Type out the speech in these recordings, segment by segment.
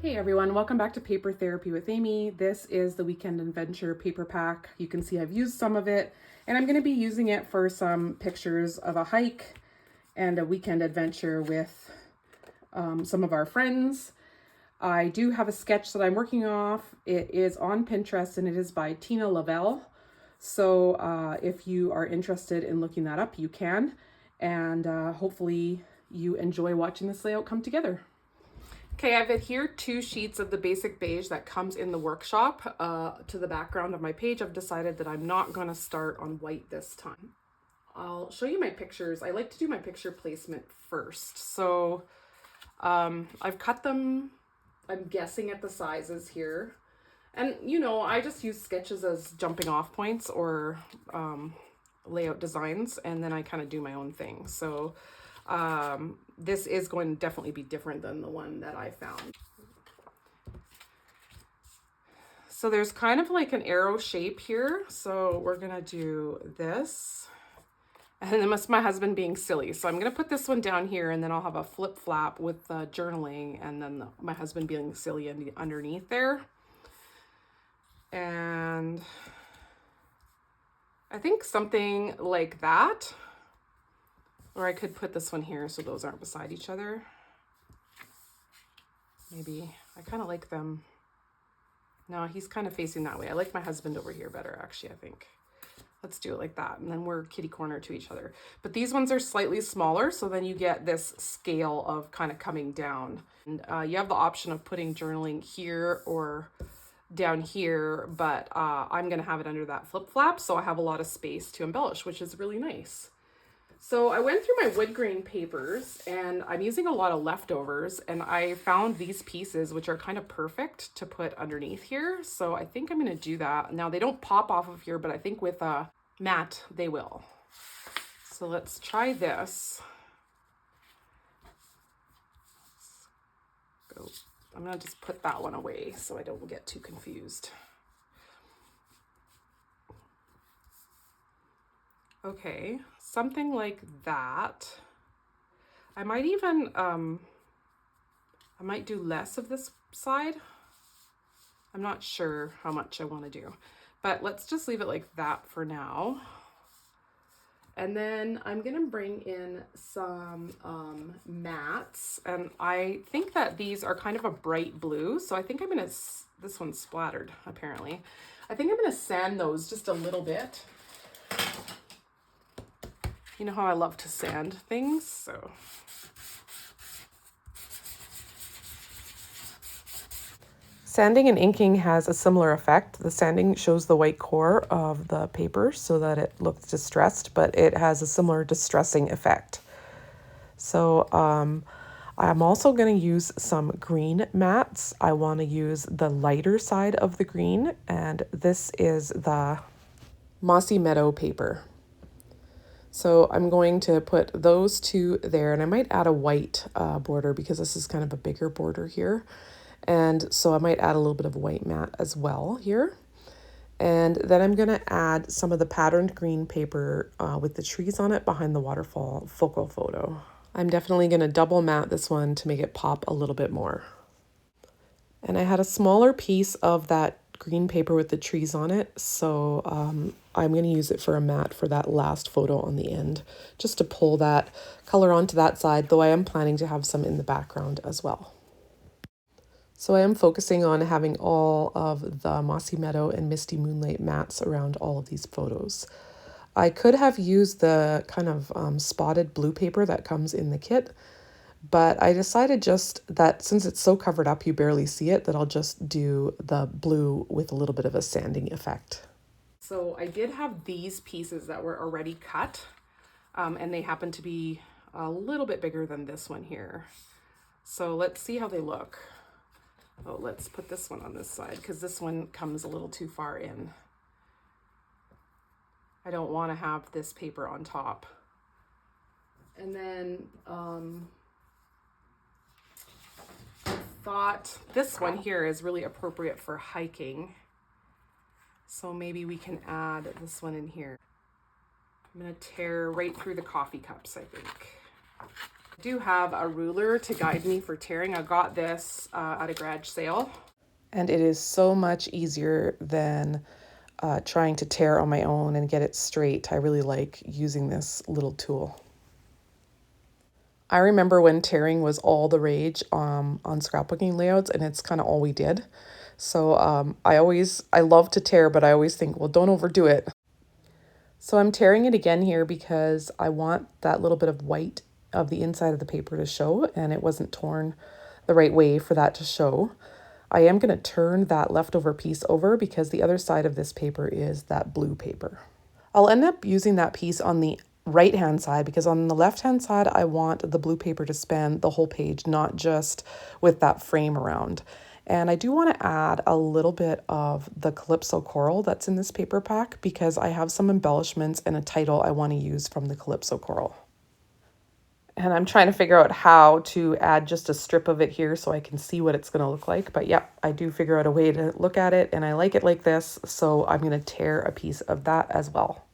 Hey everyone, welcome back to Paper Therapy with Amy. This is the Weekend Adventure paper pack. You can see I've used some of it, and I'm going to be using it for some pictures of a hike and a weekend adventure with some of our friends. I do have a sketch that I'm working off. It is on Pinterest and it is by Tina Lavelle. So if you are interested in looking that up, you can. And hopefully you enjoy watching this layout come together. Okay, I've adhered 2 sheets of the basic beige that comes in the workshop to the background of my page. I've decided that I'm not going to start on white this time. I'll show you my pictures. I like to do my picture placement first. So I've cut them, I'm guessing at the sizes here. And you know, I just use sketches as jumping off points or layout designs, and then I kind of do my own thing. So this is going to definitely be different than the one that I found. So there's kind of like an arrow shape here. So we're gonna do this. And then that's my husband being silly. So I'm gonna put this one down here, and then I'll have a flip flap with journaling, and then my husband being silly underneath there. And I think something like that. Or I could put this one here so those aren't beside each other. Maybe. I kind of like them. No, he's kind of facing that way. I like my husband over here better, actually, I think. Let's do it like that. And then we're kitty corner to each other. But these ones are slightly smaller, so then you get this scale of kind of coming down. And you have the option of putting journaling here or down here, but I'm going to have it under that flip flap, so I have a lot of space to embellish, which is really nice. So I went through my wood grain papers, and I'm using a lot of leftovers, and I found these pieces which are kind of perfect to put underneath here. So I think I'm going to do that. Now they don't pop off of here, but I think with a mat they will. So let's try this. Let's go. I'm going to just put that one away so I don't get too confused. Okay, something like that. I might even, I might do less of this side. I'm not sure how much I want to do, but let's just leave it like that for now. And then I'm going to bring in some mats, and I think that these are kind of a bright blue. So I think I'm going to, this one's splattered apparently. I think I'm going to sand those just a little bit. You know how I love to sand things, so. Sanding and inking has a similar effect. The sanding shows the white core of the paper so that it looks distressed, but it has a similar distressing effect. So I'm also going to use some green mats. I want to use the lighter side of the green, and this is the Mossy Meadow paper. So I'm going to put those 2 there, and I might add a white border because this is kind of a bigger border here. And so I might add a little bit of white mat as well here. And then I'm going to add some of the patterned green paper with the trees on it behind the waterfall focal photo. I'm definitely going to double mat this one to make it pop a little bit more. And I had a smaller piece of that green paper with the trees on it, so I'm going to use it for a mat for that last photo on the end, just to pull that color onto that side, though I am planning to have some in the background as well. So I am focusing on having all of the Mossy Meadow and Misty Moonlight mats around all of these photos. I could have used the kind of spotted blue paper that comes in the kit, but I decided just that since it's so covered up you barely see it, that I'll just do the blue with a little bit of a sanding effect. So I did have these pieces that were already cut, and they happen to be a little bit bigger than this one here. So let's see how they look. Oh, let's put this one on this side because this one comes a little too far in. I don't want to have this paper on top. And then I thought this one here is really appropriate for hiking. So maybe we can add this one in here. I'm going to tear right through the coffee cups, I think. do have a ruler to guide me for tearing. I got this at a garage sale. And it is so much easier than trying to tear on my own and get it straight. I really like using this little tool. I remember when tearing was all the rage on scrapbooking layouts, and it's kind of all we did. So I love to tear, but I always think, well, don't overdo it. So I'm tearing it again here because I want that little bit of white of the inside of the paper to show, and it wasn't torn the right way for that to show. I am going to turn that leftover piece over because the other side of this paper is that blue paper. I'll end up using that piece on the right hand side because on the left hand side I want the blue paper to span the whole page, not just with that frame around. And I do want to add a little bit of the Calypso coral that's in this paper pack because I have some embellishments and a title I want to use from the Calypso coral. And I'm trying to figure out how to add just a strip of it here so I can see what it's going to look like. But yep, I do figure out a way to look at it and I like it like this. So I'm going to tear a piece of that as well.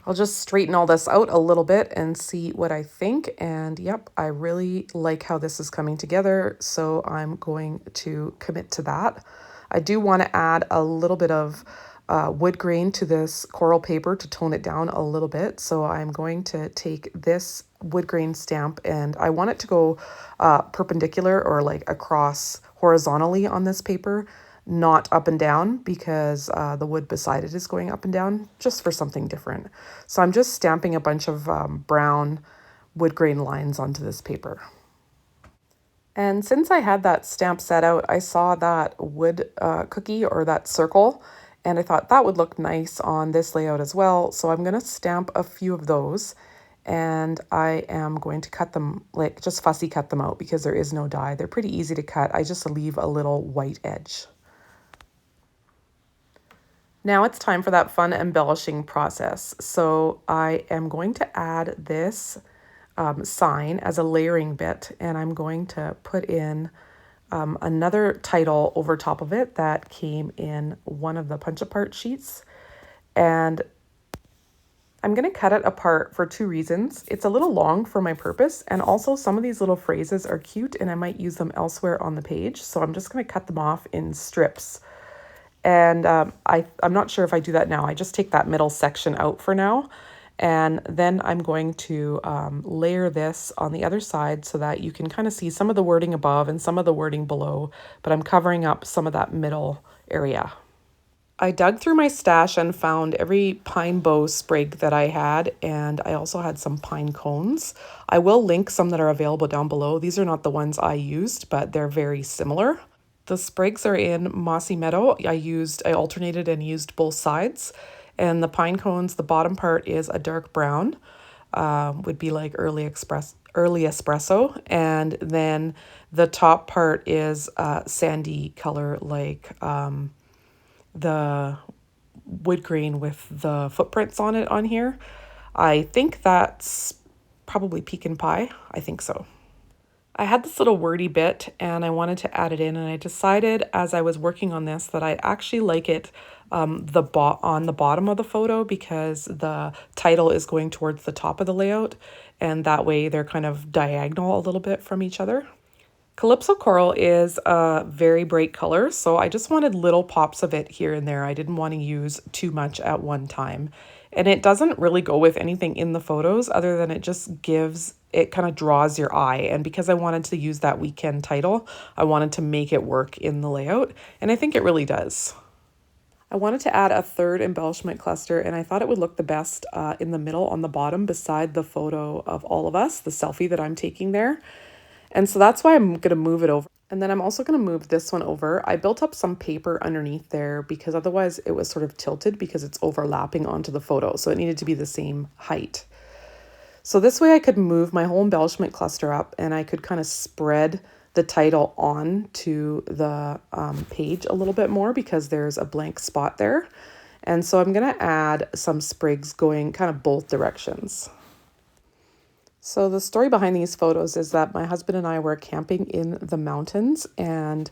I'll just straighten all this out a little bit and see what I think. And yep, I really like how this is coming together. So I'm going to commit to that. I do want to add a little bit of wood grain to this coral paper to tone it down a little bit. So I'm going to take this wood grain stamp and I want it to go perpendicular or like across horizontally on this paper, not up and down because the wood beside it is going up and down just for something different. So I'm just stamping a bunch of brown wood grain lines onto this paper. And since I had that stamp set out, I saw that wood cookie or that circle, and I thought that would look nice on this layout as well. So I'm going to stamp a few of those and I am going to cut them, like just fussy cut them out because there is no die. They're pretty easy to cut. I just leave a little white edge. Now it's time for that fun embellishing process. So I am going to add this sign as a layering bit, and I'm going to put in another title over top of it that came in one of the punch apart sheets. And I'm going to cut it apart for two reasons. It's a little long for my purpose, and also some of these little phrases are cute and I might use them elsewhere on the page. So I'm just going to cut them off in strips. And I'm not sure if I do that now. I just take that middle section out for now. And then I'm going to layer this on the other side so that you can kind of see some of the wording above and some of the wording below, but I'm covering up some of that middle area. I dug through my stash and found every pine bough sprig that I had, and I also had some pine cones. I will link some that are available down below. These are not the ones I used, but they're very similar. The sprigs are in Mossy Meadow. I alternated and used both sides. And the pine cones, the bottom part is a dark brown, would be like early espresso. And then the top part is sandy color, like the wood grain with the footprints on it on here. I think that's probably pecan pie. I think so. I had this little wordy bit and I wanted to add it in, and I decided as I was working on this that I actually like it on the bottom of the photo because the title is going towards the top of the layout, and that way they're kind of diagonal a little bit from each other. Calypso coral is a very bright color, so I just wanted little pops of it here and there. I didn't want to use too much at one time. And it doesn't really go with anything in the photos other than it kind of draws your eye. And because I wanted to use that weekend title, I wanted to make it work in the layout. And I think it really does. I wanted to add a third embellishment cluster, and I thought it would look the best in the middle on the bottom beside the photo of all of us, the selfie that I'm taking there. And so that's why I'm going to move it over. And then I'm also going to move this one over. I built up some paper underneath there because otherwise it was sort of tilted because it's overlapping onto the photo. So it needed to be the same height. So this way I could move my whole embellishment cluster up and I could kind of spread the title on to the page a little bit more because there's a blank spot there. And so I'm going to add some sprigs going kind of both directions. So the story behind these photos is that my husband and I were camping in the mountains, and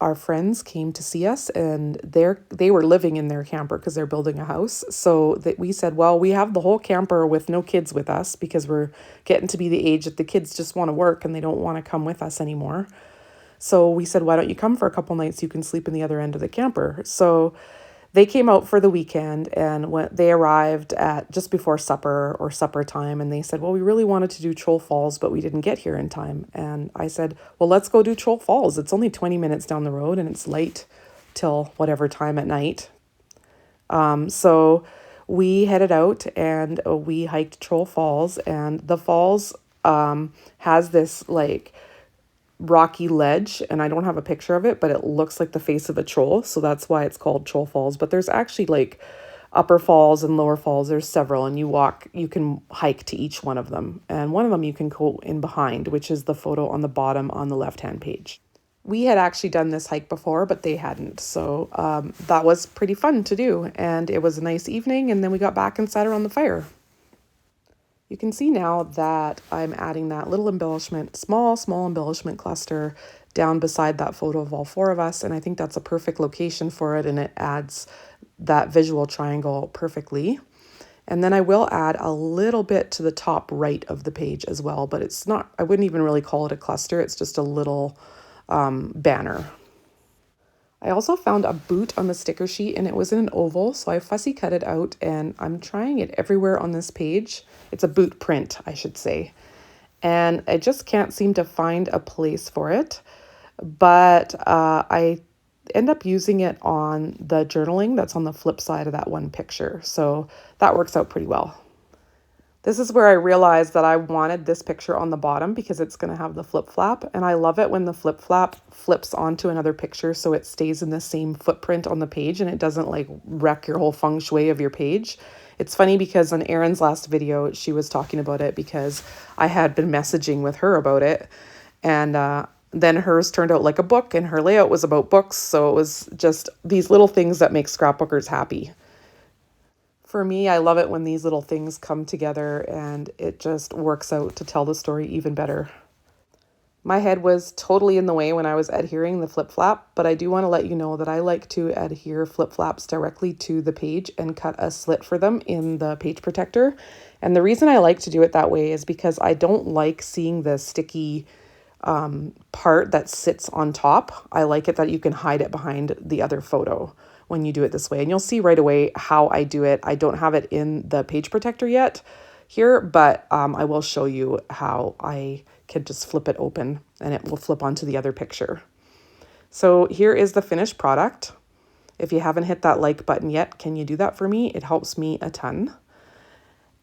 our friends came to see us, and they were living in their camper because they're building a house. So that we said, well, we have the whole camper with no kids with us because we're getting to be the age that the kids just want to work and they don't want to come with us anymore. So we said, why don't you come for a couple nights? You can sleep in the other end of the camper. So they came out for the weekend, and when they arrived at just before supper or supper time, and they said, well, we really wanted to do Troll Falls, but we didn't get here in time. And I said, well, let's go do Troll Falls. It's only 20 minutes down the road and it's light till whatever time at night. So we headed out and we hiked Troll Falls, and the falls has this like rocky ledge, and I don't have a picture of it, but it looks like the face of a troll, so that's why it's called Troll Falls. But there's actually like upper falls and lower falls. There's several, and you can hike to each one of them, and one of them you can go in behind, which is the photo on the bottom on the left hand page. We had actually done this hike before, but they hadn't, so that was pretty fun to do, and it was a nice evening, and then we got back and sat around the fire. You can see now that I'm adding that little embellishment, small embellishment cluster down beside that photo of all four of us. And I think that's a perfect location for it, and it adds that visual triangle perfectly. And then I will add a little bit to the top right of the page as well, but it's not, I wouldn't even really call it a cluster. It's just a little banner. I also found a boot on the sticker sheet, and it was in an oval, so I fussy cut it out, and I'm trying it everywhere on this page. It's a boot print, I should say. And I just can't seem to find a place for it, but I end up using it on the journaling that's on the flip side of that one picture. So that works out pretty well. This is where I realized that I wanted this picture on the bottom because it's going to have the flip flap. And I love it when the flip flap flips onto another picture so it stays in the same footprint on the page and it doesn't like wreck your whole feng shui of your page. It's funny because on Erin's last video, she was talking about it because I had been messaging with her about it. And then hers turned out like a book, and her layout was about books. So it was just these little things that make scrapbookers happy. For me, I love it when these little things come together and it just works out to tell the story even better. My head was totally in the way when I was adhering the flip flap, but I do want to let you know that I like to adhere flip flaps directly to the page and cut a slit for them in the page protector. And the reason I like to do it that way is because I don't like seeing the sticky part that sits on top. I like it that you can hide it behind the other photo when you do it this way. And you'll see right away how I do it. I don't have it in the page protector yet here, but I will show you how I can just flip it open and it will flip onto the other picture. So here is the finished product. If you haven't hit that like button yet, can you do that for me? It helps me a ton.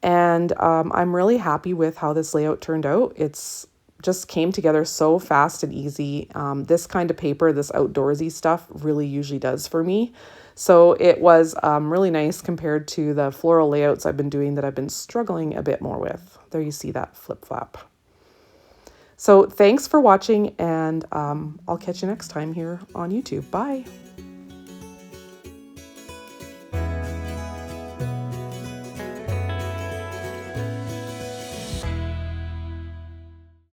And I'm really happy with how this layout turned out. It's just came together so fast and easy. This kind of paper, this outdoorsy stuff really usually does for me. So it was really nice compared to the floral layouts I've been doing that I've been struggling a bit more with. There you see that flip flap. So thanks for watching, and I'll catch you next time here on YouTube. Bye.